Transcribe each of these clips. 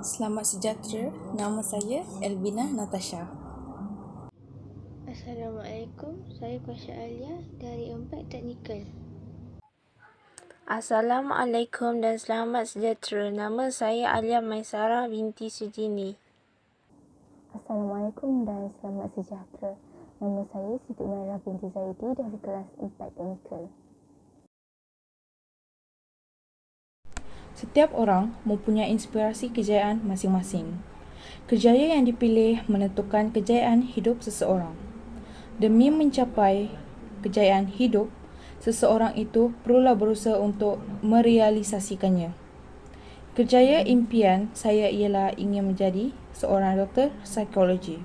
Selamat sejahtera, nama saya Elvina Natasha. Assalamualaikum, saya Kuasha Alia dari 4 Teknikal. Assalamualaikum dan selamat sejahtera. Nama saya Alia Maisarah binti Sujini. Assalamualaikum dan selamat sejahtera. Nama saya Siti Umairah binti Zaidi dari kelas 4 Teknikal. Setiap orang mempunyai inspirasi kejayaan masing-masing. Kejayaan yang dipilih menentukan kejayaan hidup seseorang. Demi mencapai kejayaan hidup, seseorang itu perlulah berusaha untuk merealisasikannya. Kejayaan impian saya ialah ingin menjadi seorang doktor psikologi.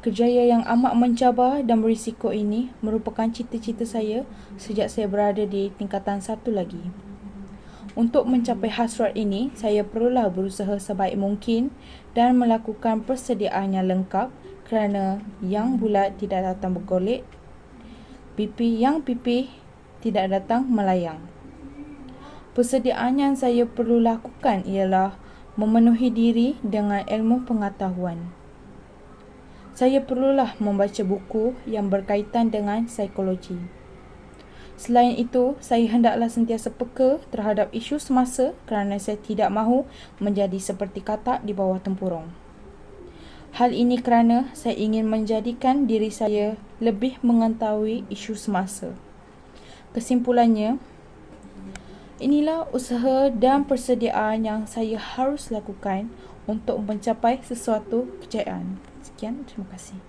Kejayaan yang amat mencabar dan berisiko ini merupakan cita-cita saya sejak saya berada di tingkatan satu lagi. Untuk mencapai hasrat ini, saya perlulah berusaha sebaik mungkin dan melakukan persediaan yang lengkap kerana yang bulat tidak datang bergolek, pipi tidak datang melayang. Persediaan yang saya perlu lakukan ialah memenuhi diri dengan ilmu pengetahuan. Saya perlulah membaca buku yang berkaitan dengan psikologi. Selain itu, saya hendaklah sentiasa peka terhadap isu semasa kerana saya tidak mahu menjadi seperti katak di bawah tempurung. Hal ini kerana saya ingin menjadikan diri saya lebih mengetahui isu semasa. Kesimpulannya, inilah usaha dan persediaan yang saya harus lakukan untuk mencapai sesuatu kejayaan. Sekian, terima kasih.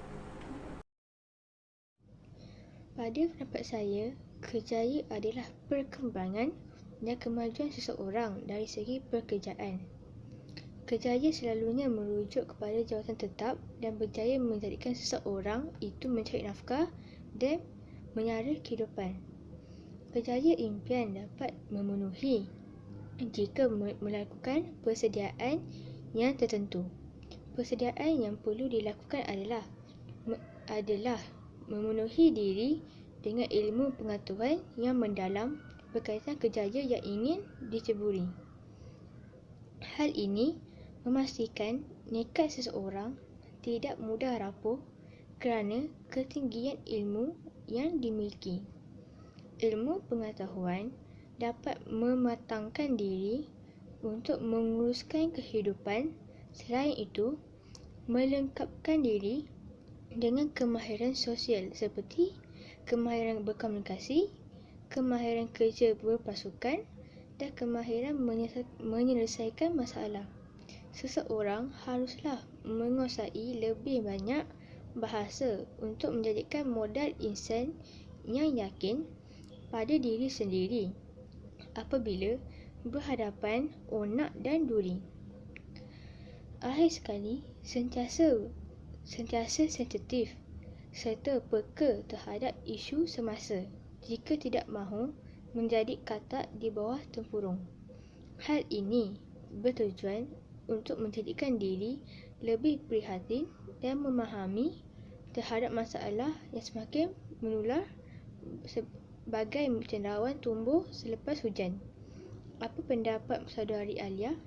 Pada pendapat saya, kejayaan adalah perkembangan dan kemajuan seseorang dari segi pekerjaan. Kejayaan selalunya merujuk kepada jawatan tetap dan berjaya menjadikan seseorang itu mencari nafkah dan menyara kehidupan. Kejayaan impian dapat memenuhi jika melakukan persediaan yang tertentu. Persediaan yang perlu dilakukan adalah memenuhi diri dengan ilmu pengetahuan yang mendalam berkaitan kejayaan yang ingin diceburi. Hal ini memastikan nekat seseorang tidak mudah rapuh kerana ketinggian ilmu yang dimiliki. Ilmu pengetahuan dapat mematangkan diri untuk menguruskan kehidupan. Selain itu, melengkapkan diri dengan kemahiran sosial seperti kemahiran berkomunikasi, kemahiran kerja berpasukan dan kemahiran menyelesaikan masalah. Seseorang haruslah menguasai lebih banyak bahasa untuk menjadikan modal insan yang yakin pada diri sendiri apabila berhadapan onak dan duri. Akhir sekali, sentiasa sensitif serta peka terhadap isu semasa jika tidak mahu menjadi katak di bawah tempurung. Hal ini bertujuan untuk menjadikan diri lebih prihatin dan memahami terhadap masalah yang semakin menular sebagai cendawan tumbuh selepas hujan. Apa pendapat saudari Alia?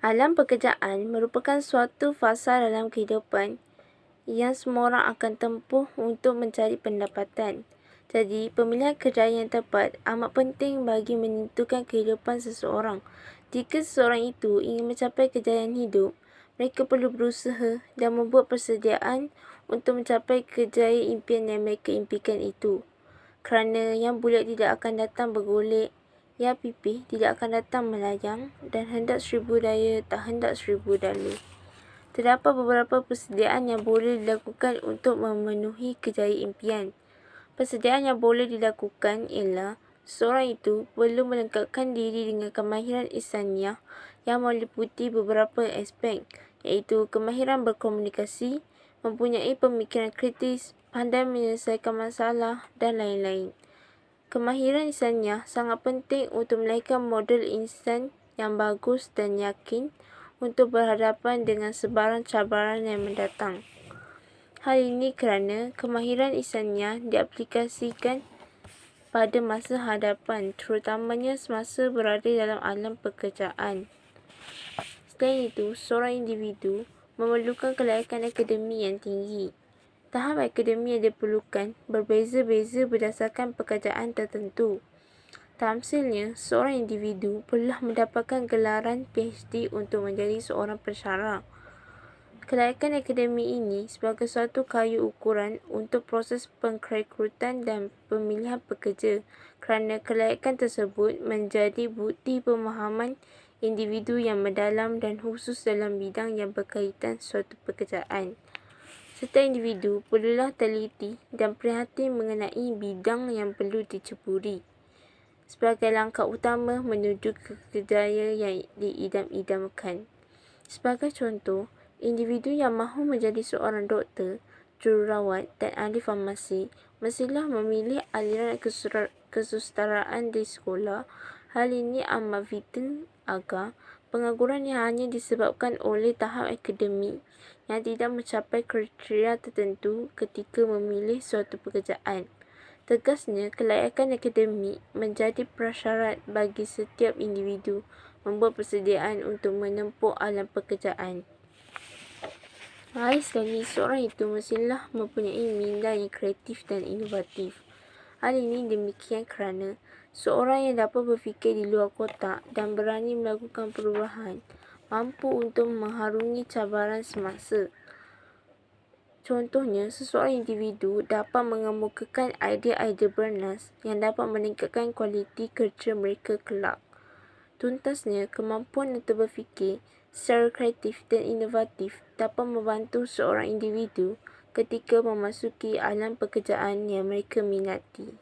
Alam pekerjaan merupakan suatu fasa dalam kehidupan yang semua orang akan tempuh untuk mencari pendapatan. Jadi, pemilihan kejayaan yang tepat amat penting bagi menentukan kehidupan seseorang. Jika seseorang itu ingin mencapai kejayaan hidup, mereka perlu berusaha dan membuat persediaan untuk mencapai kejayaan impian yang mereka impikan itu. Kerana yang bulat tidak akan datang bergolek, yang pipih tidak akan datang melayang, dan hendak seribu daya tak hendak seribu dalu. Terdapat beberapa persediaan yang boleh dilakukan untuk memenuhi kejayaan impian. Persediaan yang boleh dilakukan ialah seseorang itu perlu melengkapkan diri dengan kemahiran insaniah yang meliputi beberapa aspek, iaitu kemahiran berkomunikasi, mempunyai pemikiran kritis, pandai menyelesaikan masalah dan lain-lain. Kemahiran insaniah sangat penting untuk melahirkan model insan yang bagus dan yakin untuk berhadapan dengan sebarang cabaran yang mendatang. Hal ini kerana kemahiran insaniah diaplikasikan pada masa hadapan, terutamanya semasa berada dalam alam pekerjaan. Selain itu, seorang individu memerlukan kelayakan akademik yang tinggi. Tahap akademik yang diperlukan berbeza-beza berdasarkan pekerjaan tertentu. Tamsilnya, seorang individu perlulah mendapatkan gelaran PhD untuk menjadi seorang pensyarah. Kelayakan akademik ini sebagai suatu kayu ukuran untuk proses pengrekrutan dan pemilihan pekerja, kerana kelayakan tersebut menjadi bukti pemahaman individu yang mendalam dan khusus dalam bidang yang berkaitan suatu pekerjaan. Setiap individu perlulah teliti dan prihatin mengenai bidang yang perlu diceburi sebagai langkah utama menuju ke kejayaan yang diidam-idamkan. Sebagai contoh, individu yang mahu menjadi seorang doktor, jururawat dan ahli farmasi mestilah memilih aliran kesusataraan di sekolah. Hal ini amat vital agar pengangguran yang hanya disebabkan oleh tahap akademik yang tidak mencapai kriteria tertentu ketika memilih suatu pekerjaan. Tegasnya, kelayakan akademik menjadi prasyarat bagi setiap individu membuat persediaan untuk menempuh alam pekerjaan. Akhir sekali, seorang itu mestilah mempunyai minda yang kreatif dan inovatif. Hal ini demikian kerana seorang yang dapat berfikir di luar kotak dan berani melakukan perubahan mampu untuk mengharungi cabaran semasa. Contohnya, seseorang individu dapat mengemukakan idea-idea bernas yang dapat meningkatkan kualiti kerja mereka kelak. Tuntasnya, kemampuan untuk berfikir secara kreatif dan inovatif dapat membantu seorang individu ketika memasuki alam pekerjaan yang mereka minati.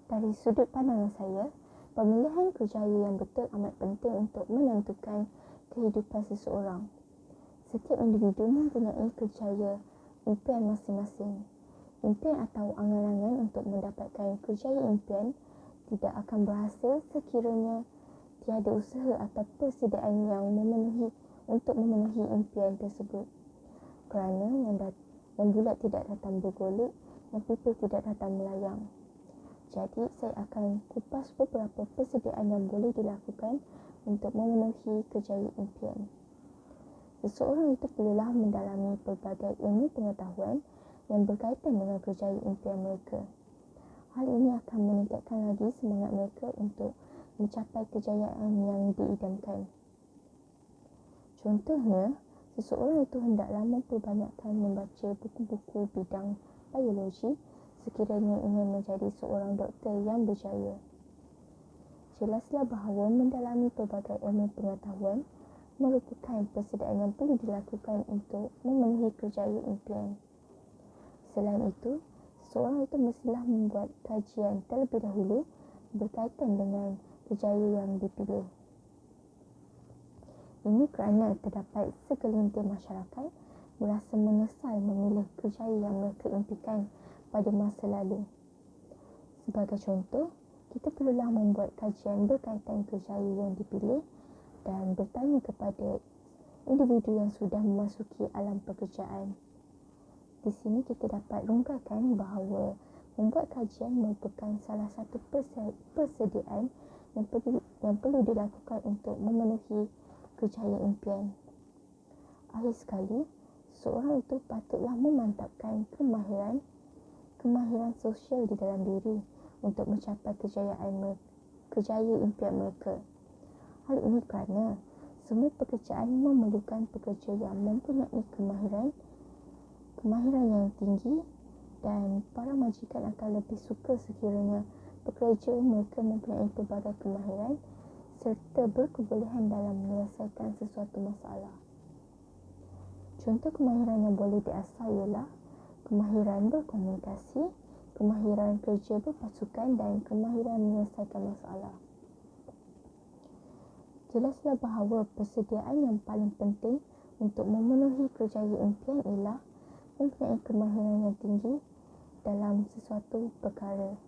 Dari sudut pandangan saya, pemilihan kerjaya yang betul amat penting untuk menentukan kehidupan seseorang. Setiap individu mempunyai kerjaya impian masing-masing. Impian atau angan-angan untuk mendapatkan kerjaya impian tidak akan berhasil sekiranya tiada usaha atau persediaan yang memenuhi impian tersebut. Kerana yang bulat tidak datang bergolek, yang pipil tidak datang melayang. Jadi, saya akan kupas beberapa persediaan yang boleh dilakukan untuk memenuhi kerjaya impian. Seseorang itu perlulah mendalami pelbagai ilmu pengetahuan yang berkaitan dengan kerjaya impian mereka. Hal ini akan meningkatkan lagi semangat mereka untuk mencapai kejayaan yang diidamkan. Contohnya, seseorang itu hendaklah memperbanyakkan membaca buku-buku bidang biologi sekiranya ingin menjadi seorang doktor yang berjaya. Jelaslah bahawa mendalami pelbagai ilmu pengetahuan merupakan persediaan yang perlu dilakukan untuk memenuhi kerjaya impian. Selain itu, seseorang itu mestilah membuat kajian terlebih dahulu berkaitan dengan kerjaya yang dipilih. Ini kerana terdapat segelintir masyarakat merasa menyesal memilih kerjaya yang mereka impikan pada masa lalu. Sebagai contoh, kita perlulah membuat kajian berkaitan kerjaya yang dipilih dan bertanya kepada individu yang sudah memasuki alam pekerjaan. Di sini kita dapat rungkaikan bahawa membuat kajian merupakan salah satu persediaan yang perlu dilakukan untuk memenuhi kerjaya impian. Akhir sekali, seorang itu patutlah memantapkan kemahiran sosial di dalam diri untuk mencapai kerjaya impian mereka. Hal ini kerana semua pekerjaan memerlukan pekerja yang mempunyai kemahiran yang tinggi dan para majikan akan lebih suka sekiranya pekerja mereka mempunyai pelbagai kemahiran serta berkebolehan dalam menyelesaikan sesuatu masalah. Contoh kemahiran yang boleh diasah ialah kemahiran berkomunikasi, kemahiran kerja berpasukan dan kemahiran menyelesaikan masalah. Jelaslah bahawa persediaan yang paling penting untuk memenuhi kerjaya impian ialah mempunyai kemahiran yang tinggi dalam sesuatu perkara.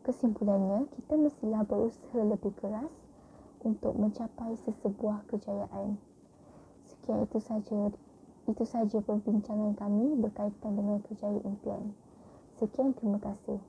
Kesimpulannya, kita mestilah berusaha lebih keras untuk mencapai sesebuah kejayaan. Sekian itu saja Itu sahaja perbincangan kami berkaitan dengan kerjaya impian. Sekian, terima kasih.